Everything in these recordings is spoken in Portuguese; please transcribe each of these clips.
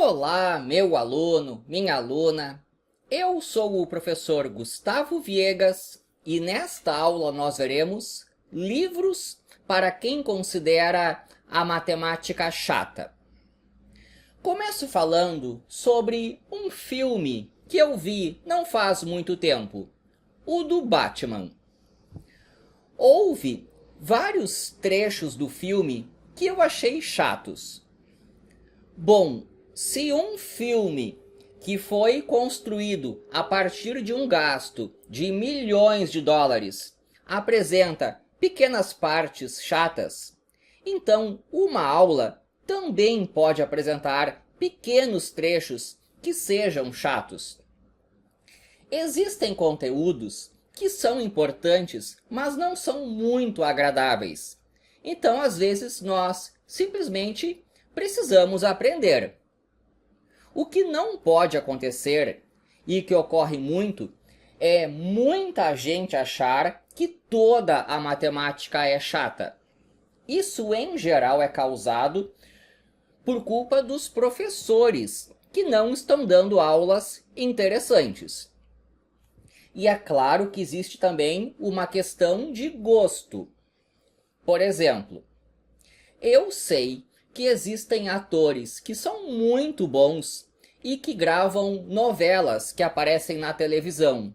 Olá, meu aluno, minha aluna. Eu sou o professor Gustavo Viegas e nesta aula nós veremos livros para quem considera a matemática chata. Começo falando sobre um filme que eu vi não faz muito tempo, o do Batman. Houve vários trechos do filme que eu achei chatos. Bom, se um filme que foi construído a partir de um gasto de milhões de dólares apresenta pequenas partes chatas, então uma aula também pode apresentar pequenos trechos que sejam chatos. Existem conteúdos que são importantes, mas não são muito agradáveis. Então, às vezes, nós simplesmente precisamos aprender. O que não pode acontecer, e que ocorre muito, é muita gente achar que toda a matemática é chata. Isso, em geral, é causado por culpa dos professores, que não estão dando aulas interessantes. E é claro que existe também uma questão de gosto. Por exemplo, eu sei que existem atores que são muito bons e que gravam novelas que aparecem na televisão.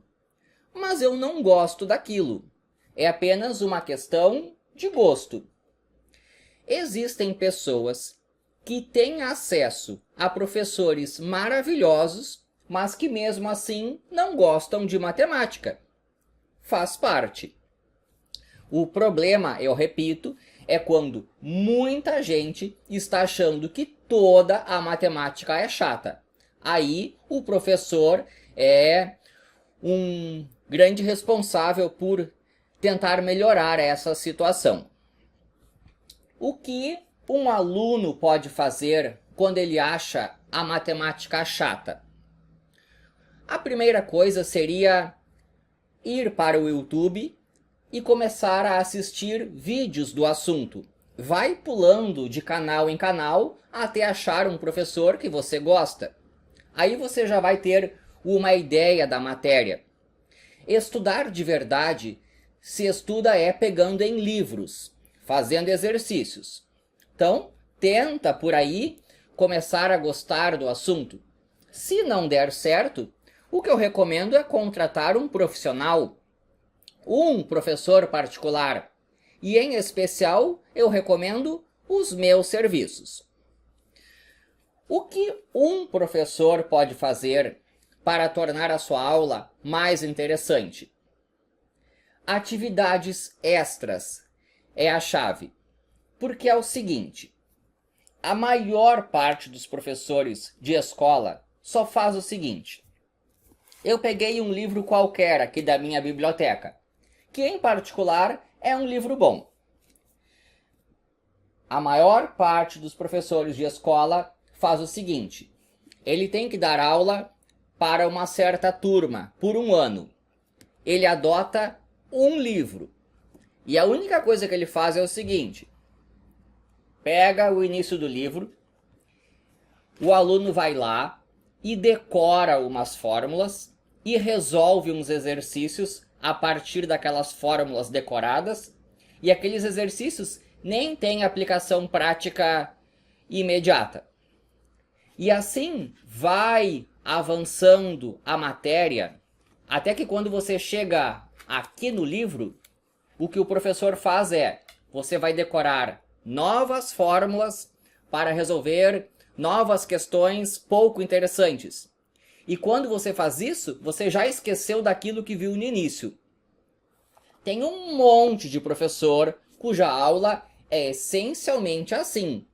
Mas eu não gosto daquilo. É apenas uma questão de gosto. Existem pessoas que têm acesso a professores maravilhosos, mas que mesmo assim não gostam de matemática. Faz parte. O problema, eu repito, é quando muita gente está achando que toda a matemática é chata. Aí o professor é um grande responsável por tentar melhorar essa situação. O que um aluno pode fazer quando ele acha a matemática chata? A primeira coisa seria ir para o YouTube e começar a assistir vídeos do assunto. Vai pulando de canal em canal até achar um professor que você gosta. Aí você já vai ter uma ideia da matéria. Estudar de verdade se estuda pegando em livros, fazendo exercícios. Então, tenta por aí começar a gostar do assunto. Se não der certo, o que eu recomendo é contratar um profissional, um professor particular. E em especial, eu recomendo os meus serviços. O que um professor pode fazer para tornar a sua aula mais interessante? Atividades extras é a chave. Porque é o seguinte, a maior parte dos professores de escola só faz o seguinte. Eu peguei um livro qualquer aqui da minha biblioteca, que em particular é um livro bom. A maior parte dos professores de escola faz o seguinte, ele tem que dar aula para uma certa turma por um ano. Ele adota um livro. E a única coisa que ele faz é o seguinte, pega o início do livro, o aluno vai lá e decora umas fórmulas e resolve uns exercícios a partir daquelas fórmulas decoradas, e aqueles exercícios nem têm aplicação prática imediata. E assim vai avançando a matéria, até que quando você chega aqui no livro, o que o professor faz é, você vai decorar novas fórmulas para resolver novas questões pouco interessantes. E quando você faz isso, você já esqueceu daquilo que viu no início. Tem um monte de professor cuja aula é essencialmente assim.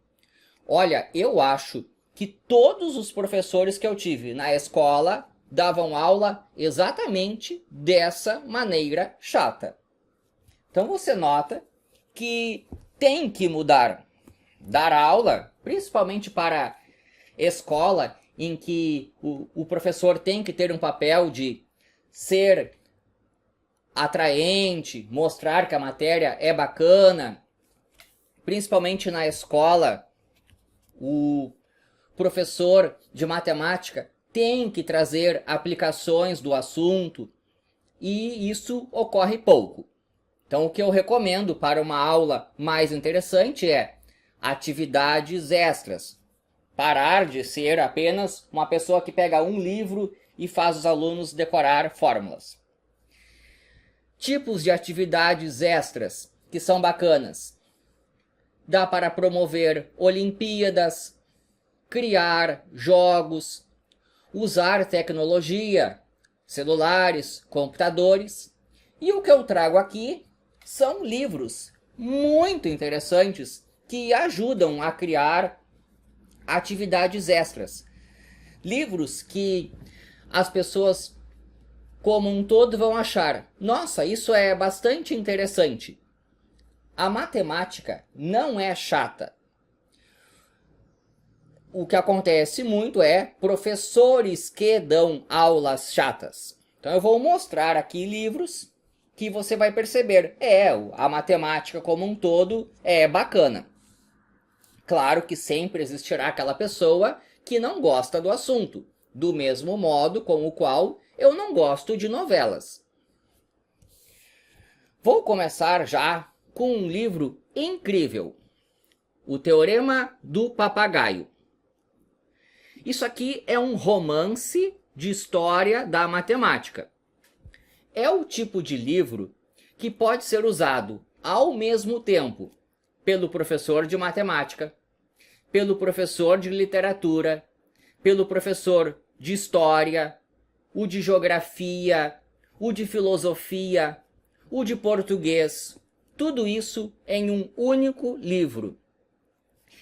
Olha, eu acho que todos os professores que eu tive na escola davam aula exatamente dessa maneira chata. Então você nota que tem que mudar. Dar aula, principalmente para escola, em que o professor tem que ter um papel de ser atraente, mostrar que a matéria é bacana. Principalmente na escola, o professor de matemática tem que trazer aplicações do assunto e isso ocorre pouco. Então, o que eu recomendo para uma aula mais interessante é atividades extras. Parar de ser apenas uma pessoa que pega um livro e faz os alunos decorar fórmulas. Tipos de atividades extras que são bacanas. Dá para promover Olimpíadas, criar jogos, usar tecnologia, celulares, computadores. E o que eu trago aqui são livros muito interessantes que ajudam a criar atividades extras. Livros que as pessoas como um todo vão achar: nossa, isso é bastante interessante. A matemática não é chata. O que acontece muito é professores que dão aulas chatas. Então eu vou mostrar aqui livros que você vai perceber, a matemática como um todo é bacana. Claro que sempre existirá aquela pessoa que não gosta do assunto, do mesmo modo com o qual eu não gosto de novelas. Vou começar já com um livro incrível, O Teorema do Papagaio. Isso aqui é um romance de história da matemática. É o tipo de livro que pode ser usado ao mesmo tempo pelo professor de matemática, pelo professor de literatura, pelo professor de história, o de geografia, o de filosofia, o de português. Tudo isso em um único livro.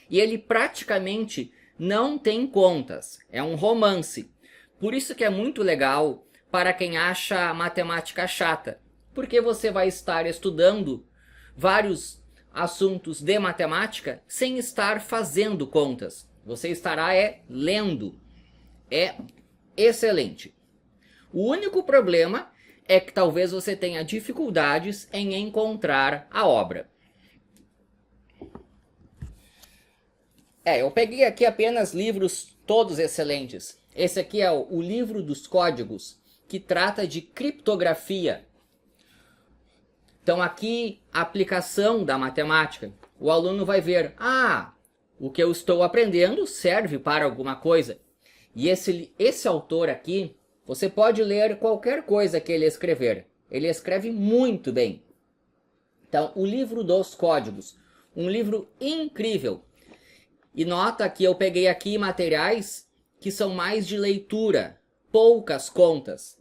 E ele praticamente não tem contas, é um romance. Por isso que é muito legal para quem acha a matemática chata, porque você vai estar estudando vários assuntos de matemática sem estar fazendo contas. Você estará lendo. É excelente. O único problema é que talvez você tenha dificuldades em encontrar a obra. Eu peguei aqui apenas livros todos excelentes. Esse aqui é o Livro dos Códigos, que trata de criptografia. Então aqui, a aplicação da matemática. O aluno vai ver, o que eu estou aprendendo serve para alguma coisa. E esse autor aqui, você pode ler qualquer coisa que ele escrever. Ele escreve muito bem. Então, o Livro dos Códigos, um livro incrível. E nota que eu peguei aqui materiais que são mais de leitura, poucas contas,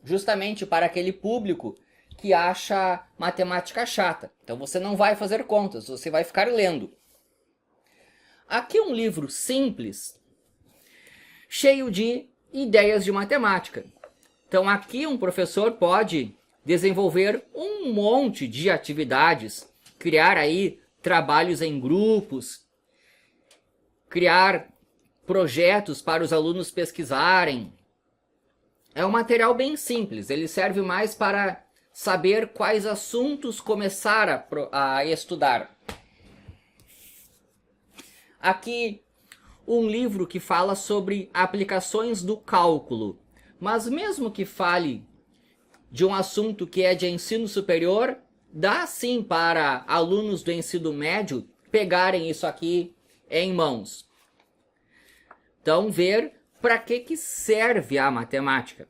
justamente para aquele público que acha matemática chata. Então você não vai fazer contas, você vai ficar lendo. Aqui é um livro simples, cheio de ideias de matemática. Então aqui um professor pode desenvolver um monte de atividades, criar aí trabalhos em grupos, criar projetos para os alunos pesquisarem. É um material bem simples, ele serve mais para saber quais assuntos começar a estudar. Aqui um livro que fala sobre aplicações do cálculo, mas mesmo que fale de um assunto que é de ensino superior, dá sim para alunos do ensino médio pegarem isso aqui em mãos. Então, ver para que serve a matemática.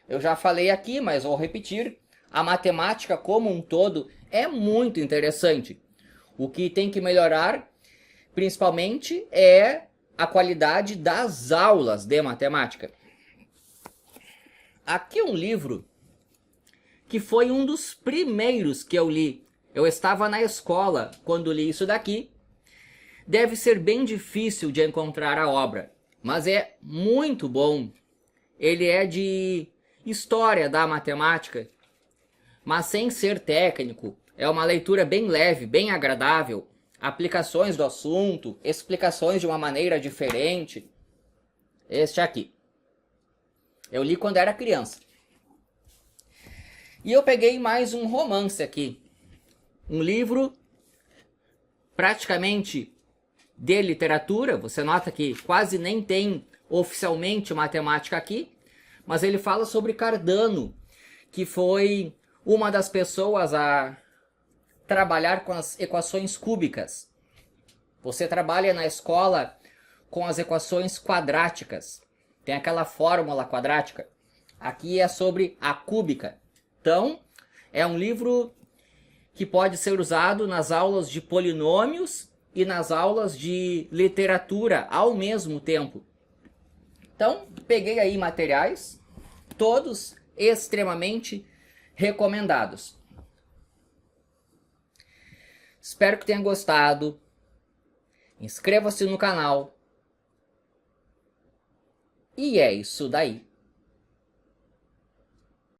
Eu já falei aqui, mas vou repetir. A matemática como um todo é muito interessante. O que tem que melhorar, principalmente, é a qualidade das aulas de matemática. Aqui é um livro que foi um dos primeiros que eu li. Eu estava na escola quando li isso daqui. Deve ser bem difícil de encontrar a obra, mas é muito bom. Ele é de história da matemática, mas sem ser técnico. É uma leitura bem leve, bem agradável. Aplicações do assunto, explicações de uma maneira diferente. Este aqui. Eu li quando era criança. E eu peguei mais um romance aqui. Um livro praticamente de literatura. Você nota que quase nem tem oficialmente matemática aqui, mas ele fala sobre Cardano, que foi uma das pessoas a trabalhar com as equações cúbicas. Você trabalha na escola com as equações quadráticas. Tem aquela fórmula quadrática. Aqui é sobre a cúbica. Então, é um livro que pode ser usado nas aulas de polinômios e nas aulas de literatura ao mesmo tempo. Então, peguei aí materiais, todos extremamente recomendados. Espero que tenha gostado. Inscreva-se no canal. E é isso daí.